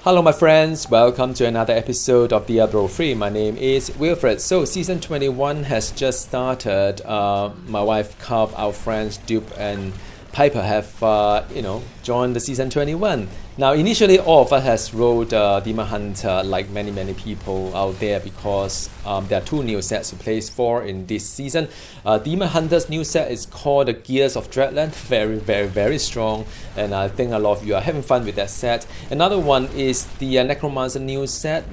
Hello my friends, welcome to another episode of Diablo 3. My name is Wilfred. So season 21 has just started. My wife, Carl, our friends Dupe and Piper have joined the season 21. Now initially all of us has rolled Demon Hunter like many people out there because there are two new sets to play for in this season. Demon Hunter's new set is called the Gears of Dreadlands, very strong, and I think a lot of you are having fun with that set. Another one is the Necromancer new set,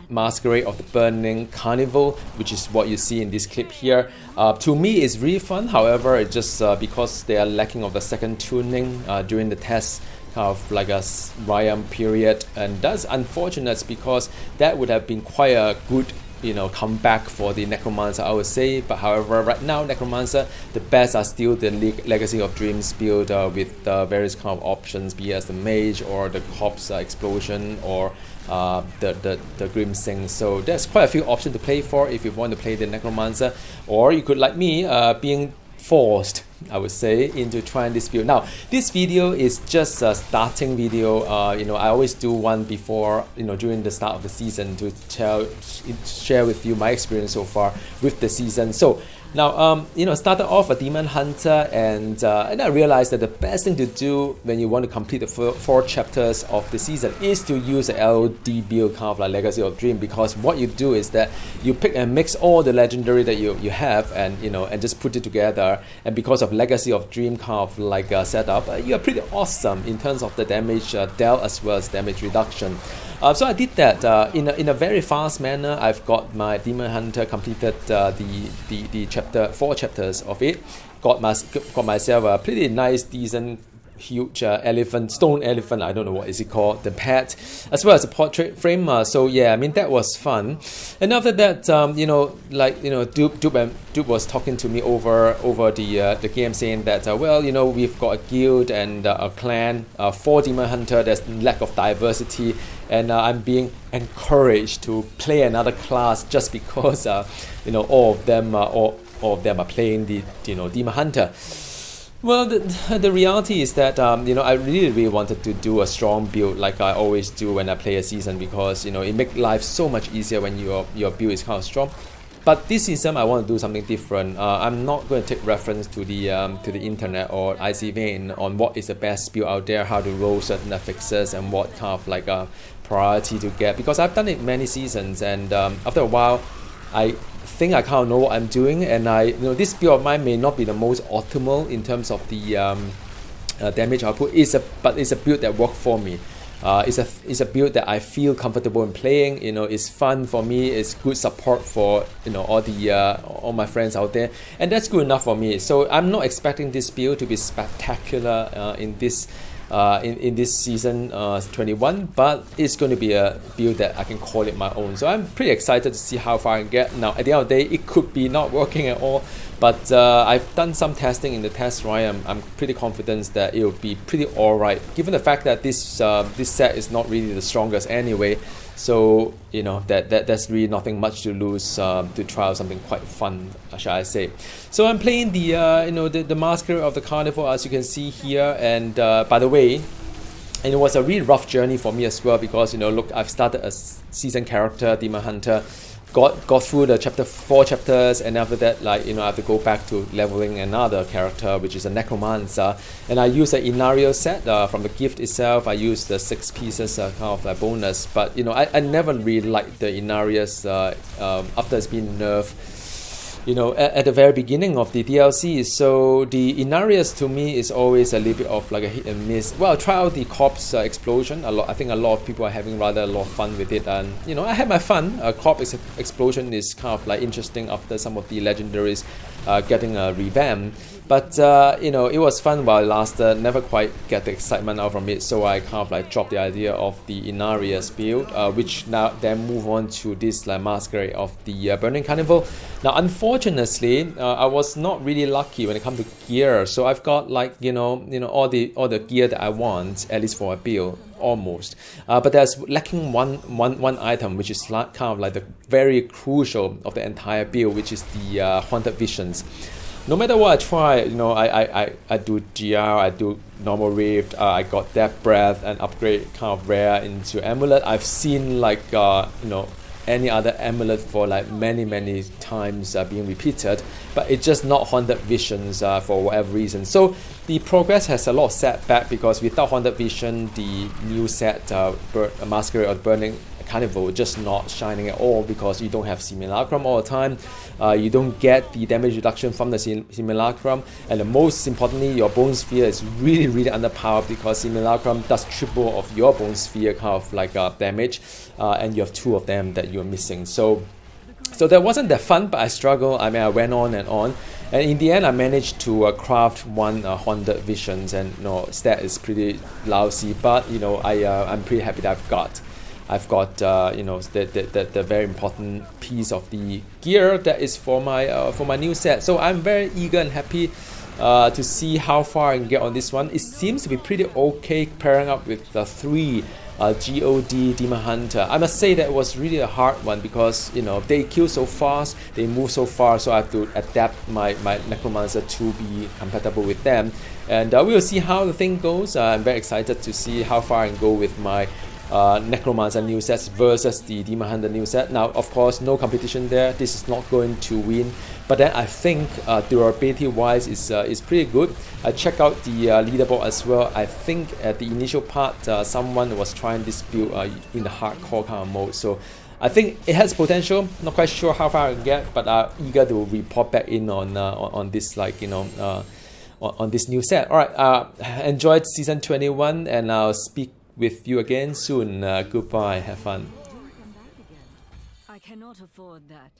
Masquerade of the Burning Carnival, which is what you see in this clip here. To me it's really fun, however it's just because they are lacking of the second tuning during the test, kind of like a Ryan period, and that's unfortunate because that would have been quite a good comeback for the Necromancer, I would say. But however, right now Necromancer, the best are still the Legacy of Dreams build with various kind of options, be as the mage or the corpse explosion or the Grim Sing. So there's quite a few options to play for if you want to play the Necromancer, or you could, like me, being forced, I would say, into trying this build. Now this video is just a starting video. I always do one before during the start of the season to share with you my experience so far with the season. So now started off a Demon Hunter, and I realized that the best thing to do when you want to complete the four chapters of the season is to use a LD build, kind of like Legacy of Dream, because what you do is that you pick and mix all the legendary that you have and and just put it together, and because of Legacy of Dream kind of like setup, you are pretty awesome in terms of the damage dealt as well as damage reduction. So I did that in a very fast manner. I've got my Demon Hunter completed the four chapters of it. Got myself a pretty nice, decent, huge stone elephant. I don't know what is it called, the pet, as well as a portrait frame. So yeah, I mean that was fun. And after that, Dupe was talking to me over the game, saying that we've got a guild and a clan for Demon Hunter. There's lack of diversity, and I'm being encouraged to play another class just because all of them are playing the Demon Hunter. Well, the reality is that I really wanted to do a strong build like I always do when I play a season, because it makes life so much easier when your build is kind of strong. But this season I want to do something different. I'm not going to take reference to the internet or IC on what is the best build out there, how to roll certain affixes, and what kind of like a priority to get, because I've done it many seasons, and after a while I think I kind of know what I'm doing, and this build of mine may not be the most optimal in terms of the damage output. But it's a build that works for me. It's a build that I feel comfortable in playing. It's fun for me. It's good support for all my friends out there, and that's good enough for me. So I'm not expecting this build to be spectacular in this season 21, but it's going to be a build that I can call it my own. So I'm pretty excited to see how far I can get. Now at the end of the day, it could be not working at all, but I've done some testing in the test run. I'm pretty confident that it will be pretty alright, given the fact that this set is not really the strongest anyway. So that's really nothing much to lose to try out something quite fun, shall I say. So I'm playing the Masquerade of the Carnival, as you can see here. And by the way, it was a really rough journey for me as well, because look, I've started a season character, Demon Hunter, got through the four chapters, and after that, I have to go back to leveling another character, which is a necromancer, and I use an Inario set from the gift itself. I use the 6 pieces kind of like bonus, but I never really liked the Inarius after it's been nerfed at the very beginning of the DLC. So the Inarius to me is always a little bit of like a hit and miss. Well, try out the corpse explosion. I think a lot of people are having rather a lot of fun with it, and I had my fun. Corpse explosion is kind of like interesting after some of the legendaries getting a revamp. But it was fun while it lasted. Never quite get the excitement out from it, so I kind of like dropped the idea of the Inarius build, which now then move on to this like Masquerade of the Burning Carnival. Now, unfortunately, I was not really lucky when it comes to gear. So I've got like all the gear that I want, at least for a build, almost. But there's lacking one item, which is kind of like the very crucial of the entire build, which is the Haunted Visions. no matter what I try, you know, I do GR, I do normal Rift, I got Depth Breath and upgrade kind of rare into Amulet. I've seen like, you know, any other amulet for like many times being repeated, but it's just not Haunted Visions for whatever reason. So the progress has a lot of setback because without Haunted Vision, the new set Masquerade of Burning Carnival just not shining at all because you don't have Simulacrum all the time. You don't get the damage reduction from the Simulacrum, and the most importantly, your Bone Sphere is really underpowered because Simulacrum does triple of your Bone Sphere kind of like damage, and you have 2 of them that you're missing. So that wasn't that fun, but I struggled. I mean, I went on, and in the end, I managed to craft 1 Haunted Visions, and you know, stat is pretty lousy, but you know, I'm pretty happy that I've got you know, the very important piece of the gear that is for my new set. So I'm very eager and happy to see how far I can get on this one. It seems to be pretty okay pairing up with the 3 God Demon Hunter. I must say that it was really a hard one because, you know, they kill so fast, they move so far, so I have to adapt my necromancer to be compatible with them. And we will see how the thing goes. I'm very excited to see how far I can go with my necromancer new sets versus the Demon Hunter new set. Now, of course, no competition there. This is not going to win, but then I think durability wise is pretty good. I checked out the leaderboard as well. I think at the initial part, someone was trying this build in the hardcore kind of mode. So I think it has potential. Not quite sure how far I can get, but eager to report back in on this, like, you know, on this new set. All right, enjoyed season 21, and I'll speak with you again soon. Goodbye. Have fun. I cannot afford that.